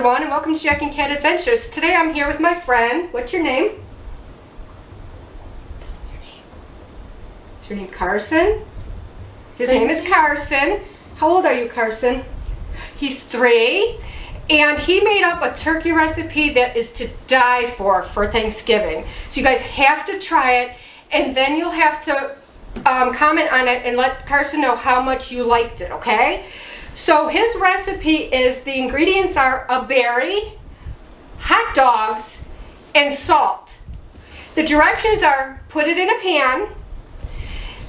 everyone, and welcome to Jack and Cat Adventures. Today I'm here with my friend. What's your name? Is your name Carson? His name is Carson. How old are you, Carson? He's 3. And he made up a turkey recipe that is to die for Thanksgiving. So you guys have to try it, and then you'll have to comment on it and let Carson know how much you liked it, okay? So his recipe is, the ingredients are a berry, hot dogs, and salt. The directions are, put it in a pan.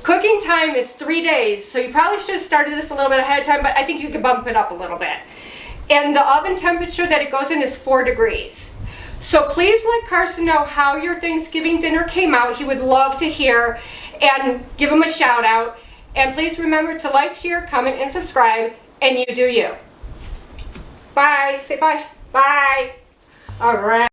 Cooking time is 3 days, so you probably should have started this a little bit ahead of time, but I think you could bump it up a little bit. And the oven temperature that it goes in is 4 degrees. So please let Carson know how your Thanksgiving dinner came out. He would love to hear, and give him a shout out. And please remember to like, share, comment, and subscribe. And you do you. Bye. Say bye. Bye. All right.